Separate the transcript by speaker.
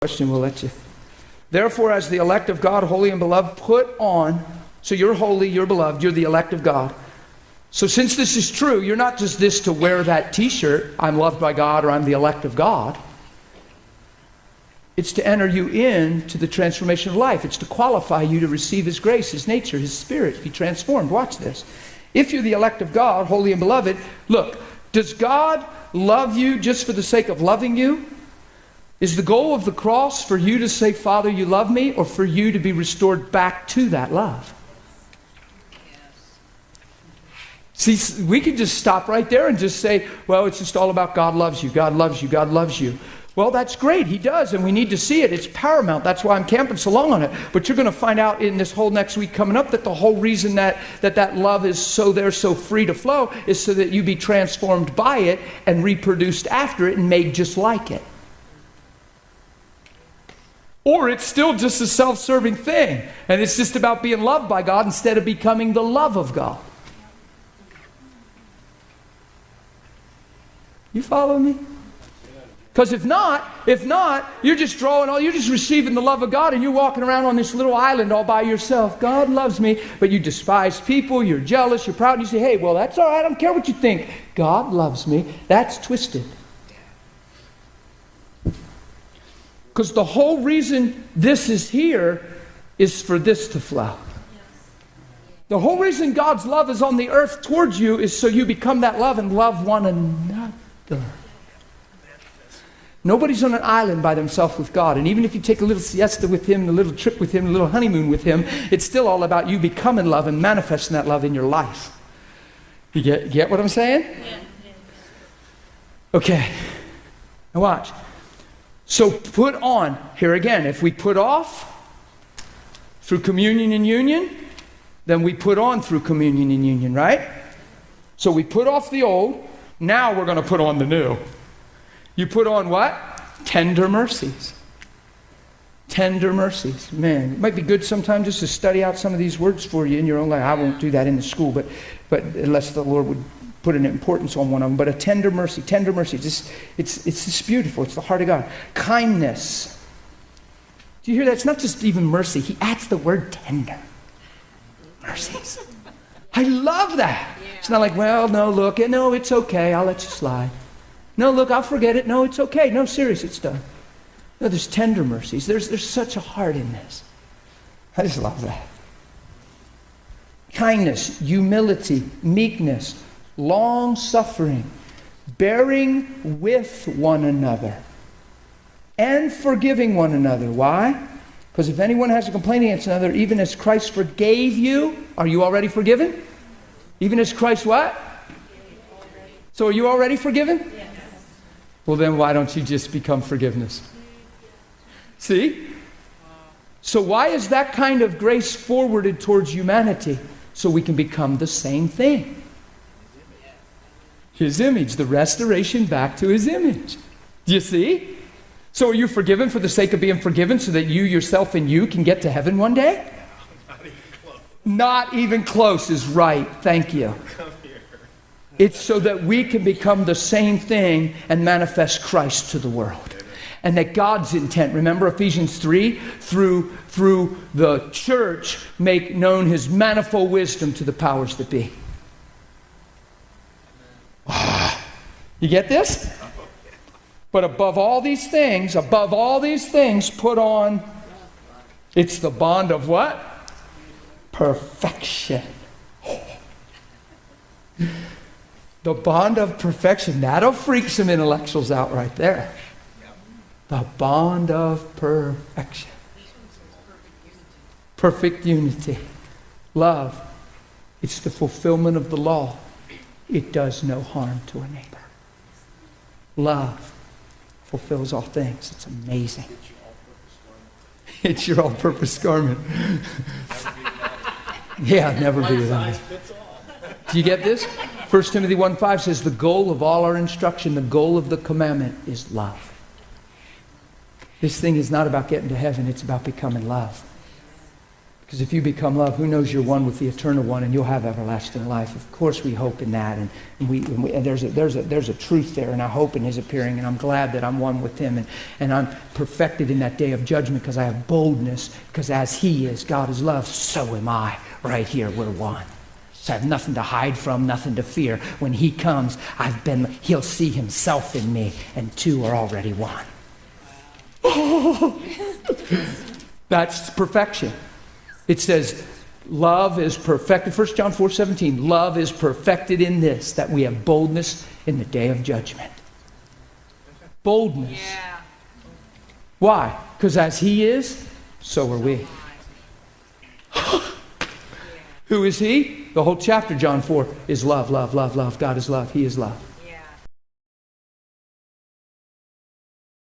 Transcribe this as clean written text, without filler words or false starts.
Speaker 1: question, we'll let you. Therefore, as the elect of God, holy and beloved, put on. So you're holy, you're beloved, you're the elect of God. So since this is true, you're not just this to wear that t-shirt, I'm loved by God or I'm the elect of God. It's to enter you into the transformation of life. It's to qualify you to receive His grace, His nature, His Spirit, be transformed. Watch this. If you're the elect of God, holy and beloved, look, does God love you just for the sake of loving you? Is the goal of the cross for you to say, Father, you love me, or for you to be restored back to that love? See, we could just stop right there and just say, well, it's just all about God loves you, God loves you, God loves you. Well, that's great. He does, and we need to see it. It's paramount. That's why I'm camping so long on it. But you're going to find out in this whole next week coming up that the whole reason that love is so free to flow is so that you be transformed by it and reproduced after it and made just like it. Or it's still just a self-serving thing, and it's just about being loved by God instead of becoming the love of God. You follow me? Because if not, you're just you're just receiving the love of God and you're walking around on this little island all by yourself. God loves me, but you despise people, you're jealous, you're proud, and you say, hey, well, that's all right, I don't care what you think. God loves me. That's twisted. Because the whole reason this is here is for this to flow. The whole reason God's love is on the earth towards you is so you become that love and love one another. Nobody's on an island by themselves with God. And even if you take a little siesta with Him, a little trip with Him, a little honeymoon with Him, it's still all about you becoming love and manifesting that love in your life. You get what I'm saying? Yeah. Okay. Now watch. So put on. Here again, if we put off through communion and union, then we put on through communion and union, right? So we put off the old. Now we're going to put on the new. You put on what? Tender mercies. Tender mercies. Man, it might be good sometime just to study out some of these words for you in your own life. I won't do that in the school, but unless the Lord would put an importance on one of them. But a tender mercy. It's just beautiful. It's the heart of God. Kindness. Do you hear that? It's not just even mercy. He adds the word tender. Mercies. I love that. It's not like, well, no, look, no, it's okay. I'll let you slide. No, look, I'll forget it. No, it's okay. No, serious, it's done. No, there's tender mercies. There's such a heart in this. I just love that. Kindness, humility, meekness, long-suffering, bearing with one another, and forgiving one another. Why? Because if anyone has a complaint against another, even as Christ forgave you, are you already forgiven? Even as Christ what? So are you already forgiven? Yes. Well, then why don't you just become forgiveness? See? So why is that kind of grace forwarded towards humanity? So we can become the same thing. His image, the restoration back to His image. Do you see? So are you forgiven for the sake of being forgiven so that you yourself and you can get to heaven one day? Not even close. Not even close is right. Thank you. It's so that we can become the same thing and manifest Christ to the world. And that God's intent, remember Ephesians 3, through the church, make known His manifold wisdom to the powers that be. You get this? But above all these things, put on, it's the bond of what? Perfection. The bond of perfection. That'll freak some intellectuals out right there. The bond of perfection. Perfect unity. Love. It's the fulfillment of the law. It does no harm to a neighbor. Love fulfills all things. It's amazing. It's your all-purpose garment. Yeah, never be without it. Do you get this? 1 Timothy 1:5 says the goal of all our instruction, the goal of the commandment is love. This thing is not about getting to heaven, it's about becoming love. Because if you become love, who knows you're one with the eternal one and you'll have everlasting life. Of course we hope in that. And there's a truth there, and I hope in his appearing, and I'm glad that I'm one with him. And I'm perfected in that day of judgment because I have boldness, because as he is, God is love, so am I. Right here, we're one. So I have nothing to hide from, nothing to fear. When he comes, he'll see himself in me, and two are already one. Oh, that's perfection. It says, love is perfected. 1 John 4:17, love is perfected in this, that we have boldness in the day of judgment. Boldness. Yeah. Why? Because as he is, so are we. Who is he? The whole chapter, John 4, is love, love, love, love. God is love. He is love.